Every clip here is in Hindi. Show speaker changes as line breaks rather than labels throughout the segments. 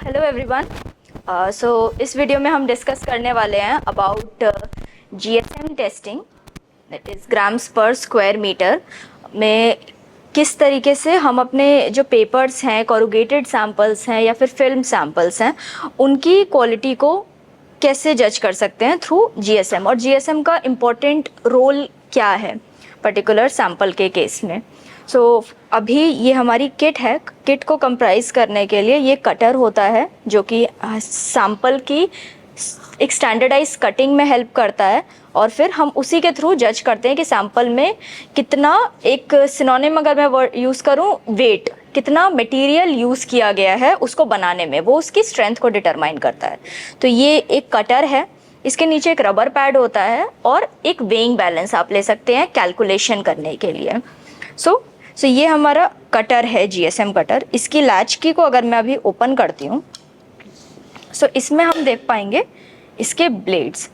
Hello everyone. सो इस वीडियो में हम डिस्कस करने वाले हैं about GSM testing, that is grams पर स्क्वायर मीटर में किस तरीके से हम अपने जो पेपर्स हैं, कोरुगेटेड सैम्पल्स हैं या फिर फिल्म सैम्पल्स हैं, उनकी क्वालिटी को कैसे जज कर सकते हैं थ्रू जीएसएम, और जीएसएम का इम्पोर्टेंट रोल क्या है पर्टिकुलर सैम्पल के केस में। अभी ये हमारी किट है। किट को कंप्राइज करने के लिए ये कटर होता है जो कि सैंपल की एक स्टैंडर्डाइज कटिंग में हेल्प करता है, और फिर हम उसी के थ्रू जज करते हैं कि सैंपल में कितना, एक सिनोनिम अगर मैं वर्ड यूज़ करूँ, वेट, कितना मटेरियल यूज़ किया गया है उसको बनाने में, वो उसकी स्ट्रेंथ को डिटरमाइन करता है। तो ये एक कटर है, इसके नीचे एक रबर पैड होता है और एक वेइंग बैलेंस आप ले सकते हैं कैलकुलेशन करने के लिए। सो ये हमारा कटर है, जीएसएम कटर। इसकी लैच की को अगर मैं अभी ओपन करती हूँ, इसमें हम देख पाएंगे इसके ब्लेड्स।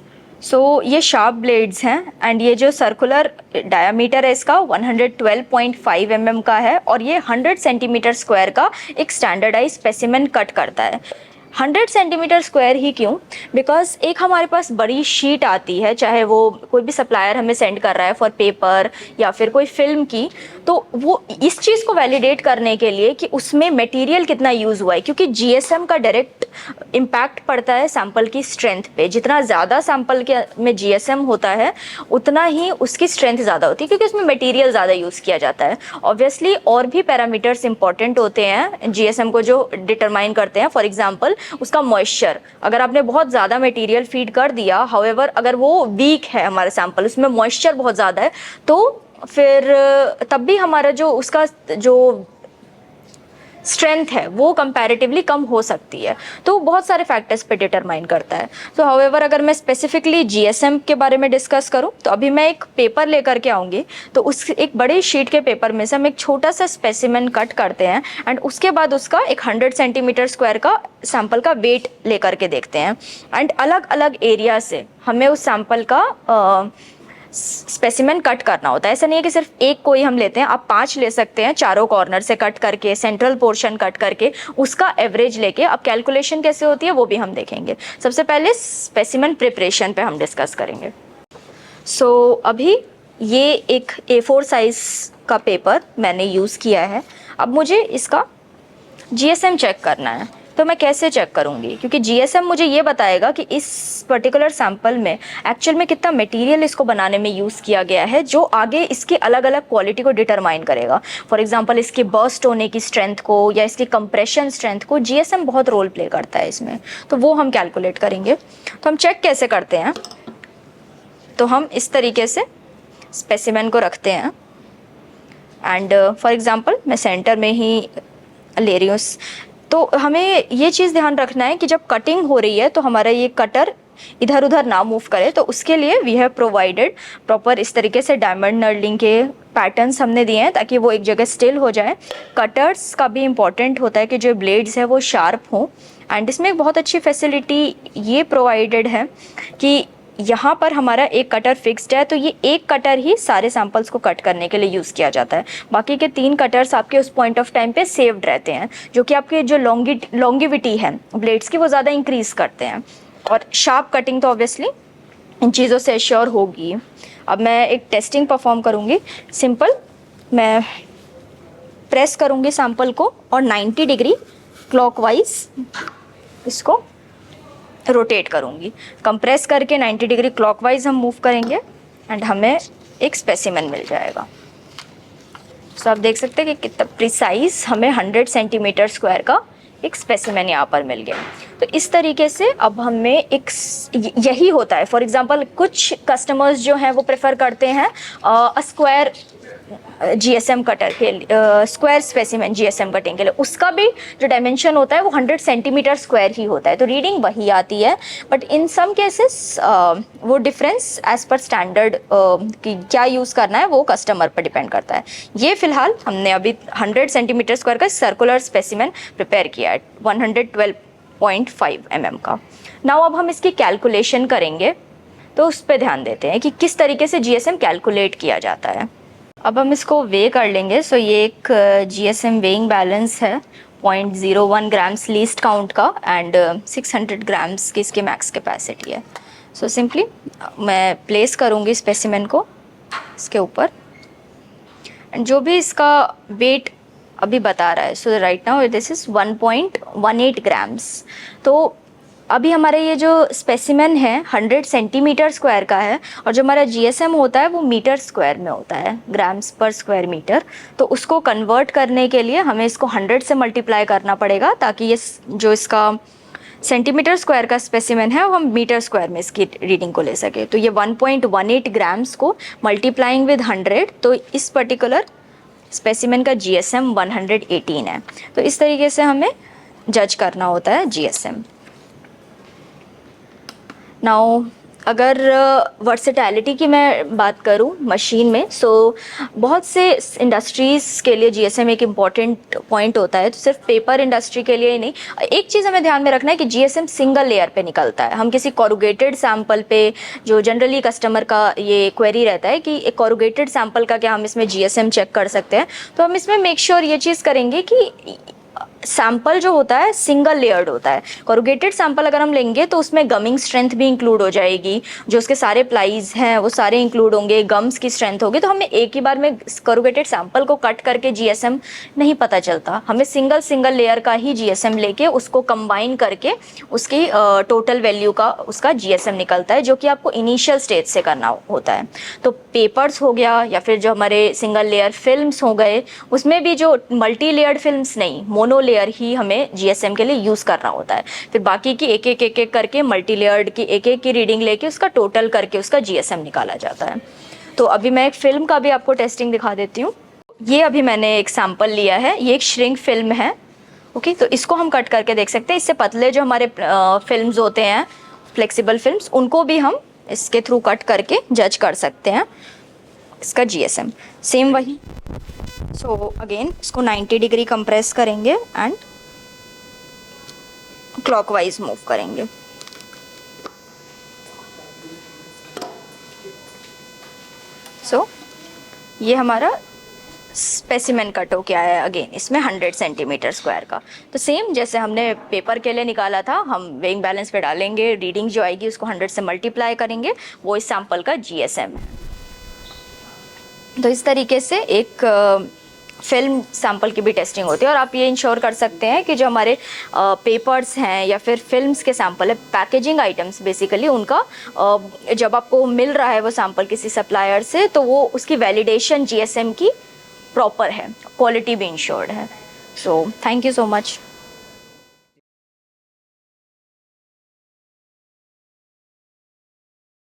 ये शार्प ब्लेड्स हैं, एंड ये जो सर्कुलर डायामीटर है इसका 112.5 mm का है, और ये 100 सेंटीमीटर स्क्वायर का एक स्टैंडर्डाइज स्पेसिमेन कट करता है। 100 सेंटीमीटर स्क्वायर ही क्यों? बिकॉज एक हमारे पास बड़ी शीट आती है, चाहे वो कोई भी सप्लायर हमें सेंड कर रहा है फॉर पेपर या फिर कोई फिल्म की, तो वो इस चीज़ को वैलिडेट करने के लिए कि उसमें मटेरियल कितना यूज़ हुआ है, क्योंकि जीएसएम का डायरेक्ट इम्पैक्ट पड़ता है सैंपल की स्ट्रेंथ पे। जितना ज़्यादा सैंपल के में जीएसएम होता है उतना ही उसकी स्ट्रेंथ ज़्यादा होती है, क्योंकि उसमें मटेरियल ज़्यादा यूज़ किया जाता है। ऑब्वियसली और भी पैरामीटर्स इंपॉर्टेंट होते हैं जीएसएम को जो डिटरमाइन करते हैं। फॉर एग्जाम्पल उसका मॉइस्चर, अगर आपने बहुत ज़्यादा मटेरियल फीड कर दिया, हाउएवर अगर वो वीक है हमारा सैंपल, उसमें मॉइस्चर बहुत ज़्यादा है, तो फिर तब भी हमारा जो उसका जो स्ट्रेंथ है वो कंपैरेटिवली कम हो सकती है। तो बहुत सारे फैक्टर्स पे डिटरमाइन करता है। तो हाउएवर अगर मैं स्पेसिफिकली जीएसएम के बारे में डिस्कस करूं, तो अभी मैं एक पेपर लेकर के आऊँगी, तो उस एक बड़े शीट के पेपर में से हम एक छोटा सा स्पेसिमेन कट करते हैं, एंड उसके बाद उसका एक 100 सेंटीमीटर स्क्वायर का सैंपल का वेट लेकर के देखते हैं, एंड अलग अलग एरिया से हमें उस सैंपल का स्पेसिमेन कट करना होता है। ऐसा नहीं है कि सिर्फ एक कोई हम लेते हैं, आप 5 ले सकते हैं, चारों कॉर्नर से कट करके, सेंट्रल पोर्शन कट करके, उसका एवरेज लेके। अब कैलकुलेशन कैसे होती है वो भी हम देखेंगे। सबसे पहले स्पेसिमेन प्रिपरेशन पे हम डिस्कस करेंगे। अभी ये एक A4 साइज का पेपर मैंने यूज़ किया है। अब मुझे इसका जीएसएम चेक करना है, तो मैं कैसे चेक करूँगी? क्योंकि जीएसएम मुझे ये बताएगा कि इस पर्टिकुलर सैंपल में एक्चुअल में कितना मटेरियल इसको बनाने में यूज़ किया गया है, जो आगे इसकी अलग अलग क्वालिटी को डिटरमाइन करेगा। फॉर एग्जांपल इसके बर्स्ट होने की स्ट्रेंथ को या इसकी कंप्रेशन स्ट्रेंथ को जीएसएम बहुत रोल प्ले करता है इसमें, तो वो हम कैलकुलेट करेंगे। तो हम चेक कैसे करते हैं? तो हम इस तरीके से स्पेसिमेन को रखते हैं, एंड फॉर एग्जाम्पल मैं सेंटर में ही ले रही हूँ। तो हमें ये चीज़ ध्यान रखना है कि जब कटिंग हो रही है तो हमारा ये कटर इधर उधर ना मूव करे। तो उसके लिए वी हैव प्रोवाइडेड प्रॉपर इस तरीके से डायमंड नर्लिंग के पैटर्न्स हमने दिए हैं, ताकि वो एक जगह स्टिल हो जाए। कटर्स का भी इम्पॉर्टेंट होता है कि जो ब्लेड्स है वो शार्प हों, एंड इसमें एक बहुत अच्छी फैसिलिटी ये प्रोवाइडेड है कि यहाँ पर हमारा एक कटर फिक्स्ड है, तो ये एक कटर ही सारे सैंपल्स को कट करने के लिए यूज़ किया जाता है। बाकी के 3 कटर्स आपके उस पॉइंट ऑफ टाइम पे सेव्ड रहते हैं, जो कि आपके जो लॉन्गिविटी है ब्लेड्स की वो ज़्यादा इंक्रीज़ करते हैं। और शार्प कटिंग तो ऑब्वियसली इन चीज़ों से एश्योर होगी। अब मैं एक टेस्टिंग परफॉर्म करूँगी। सिंपल, मैं प्रेस करूँगी सैंपल को और 90 डिग्री क्लॉकवाइज इसको रोटेट करूँगी। कंप्रेस करके 90 डिग्री क्लॉकवाइज हम मूव करेंगे, एंड हमें एक स्पेसिमेन मिल जाएगा। आप देख सकते हैं कि कितना प्रिसाइज हमें 100 सेंटीमीटर स्क्वायर का एक स्पेसिमेन यहाँ पर मिल गया। तो इस तरीके से अब हमें एक यही होता है। फॉर एग्जांपल कुछ कस्टमर्स जो हैं वो प्रेफर करते हैं स्क्वायर जीएसएम कटर के स्क्वायर स्पेसिमेन जीएसएम कटिंग के लिए। उसका भी जो डायमेंशन होता है वो 100 सेंटीमीटर स्क्वायर ही होता है, तो रीडिंग वही आती है। बट इन सम केसेस वो डिफरेंस एज पर स्टैंडर्ड कि क्या यूज़ करना है वो कस्टमर पर डिपेंड करता है। ये फिलहाल हमने अभी 100 सेंटीमीटर स्क्वायर का सर्कुलर स्पेसिमेन प्रिपेयर किया है 112.5 mm का। नाउ अब हम इसकी कैलकुलेशन करेंगे, तो उस पर ध्यान देते हैं कि किस तरीके से जीएसएम कैलकुलेट किया जाता है। अब हम इसको वे कर लेंगे। ये एक जीएसएम वेइंग बैलेंस है, 0.01 ग्राम्स लीस्ट काउंट का एंड 600 ग्राम्स की इसकी मैक्स कैपेसिटी है। सो सिंपली मैं प्लेस करूँगी स्पेसिमेन को इसके ऊपर एंड जो भी इसका वेट अभी बता रहा है, so right now this is 1.18 grams. तो अभी हमारा ये जो स्पेसिमेन है 100 सेंटीमीटर स्क्वायर का है और जो हमारा जीएसएम होता है वो मीटर स्क्वायर में होता है, ग्राम्स पर स्क्वायर मीटर। तो उसको कन्वर्ट करने के लिए हमें इसको 100 से मल्टीप्लाई करना पड़ेगा ताकि ये जो इसका सेंटीमीटर स्क्वायर का स्पेसिमेन है वो हम मीटर स्क्वायर में इसकी रीडिंग को ले सके। तो ये 1.18 ग्राम्स को मल्टीप्लाइंग विद 100, तो इस पर्टिकुलर स्पेसिमेन का जीएसएम 118 है। तो इस तरीके से हमें जज करना होता है जीएसएम। नाउ अगर वर्सेटैलिटी की मैं बात करूं मशीन में, सो बहुत से इंडस्ट्रीज़ के लिए जीएसएम एक इम्पॉर्टेंट पॉइंट होता है। तो सिर्फ पेपर इंडस्ट्री के लिए ही नहीं, एक चीज़ हमें ध्यान में रखना है कि जीएसएम सिंगल लेयर पे निकलता है। हम किसी कोरुगेटेड सैंपल पे, जो जनरली कस्टमर का ये क्वेरी रहता है कि एक कोरुगेटेड सैंपल का क्या हम इसमें जीएसएम चेक कर सकते हैं, तो हम इसमें मेक श्योर ये चीज़ करेंगे कि सैंपल जो होता है सिंगल लेयर्ड होता है। कोरुगेटेड सैंपल अगर हम लेंगे तो उसमें गमिंग स्ट्रेंथ भी इंक्लूड हो जाएगी, जो उसके सारे प्लाईज हैं वो सारे इंक्लूड होंगे, गम्स की स्ट्रेंथ होगी। तो हमें एक ही बार में कोरुगेटेड सैंपल को कट करके जीएसएम नहीं पता चलता, हमें सिंगल लेयर का ही जीएसएम लेके उसको कंबाइन करके उसकी टोटल वैल्यू का उसका जीएसएम निकलता है, जो कि आपको इनिशियल स्टेज से करना होता है। तो पेपर्स हो गया या फिर जो हमारे सिंगल लेयर फिल्म्स हो गए, उसमें भी जो मल्टी लेयर्ड फिल्म्स नहीं, मोनो लेयर ही हमें जीएसएम के लिए यूज़ करना होता है। फिर बाकी की एक एक करके मल्टी लेयर्ड की एक की रीडिंग लेके उसका टोटल करके उसका जीएसएम निकाला जाता है। तो अभी मैं एक फिल्म का भी आपको टेस्टिंग दिखा देती हूँ। ये अभी मैंने एक सैंपल लिया है, ये एक श्रिंक फिल्म है। ओके, तो इसको हम कट करके देख सकते हैं। इससे पतले जो हमारे फिल्म्स होते हैं, फ्लेक्सिबल फिल्म्स, उनको भी हम इसके थ्रू कट करके जज कर सकते हैं इसका जीएसएम। सेम वही, सो अगेन इसको 90 डिग्री कंप्रेस करेंगे एंड क्लॉकवाइज मूव करेंगे। सो ये हमारा स्पेसिमेन कट हो के आया है अगेन इसमें 100 सेंटीमीटर स्क्वायर का। तो सेम जैसे हमने पेपर के लिए निकाला था, हम वेइंग बैलेंस पे डालेंगे, रीडिंग जो आएगी उसको 100 से मल्टीप्लाई करेंगे, वो इस सैंपल का जीएसएम है। तो इस तरीके से एक फिल्म सैंपल की भी टेस्टिंग होती है। और आप ये इंश्योर कर सकते हैं कि जो हमारे पेपर्स हैं या फिर फिल्म्स के सैंपल है, पैकेजिंग आइटम्स बेसिकली, उनका जब आपको मिल रहा है वो सैंपल किसी सप्लायर से, तो वो उसकी वैलिडेशन जीएसएम की प्रॉपर है, क्वालिटी भी इंश्योर्ड है। So thank you so much.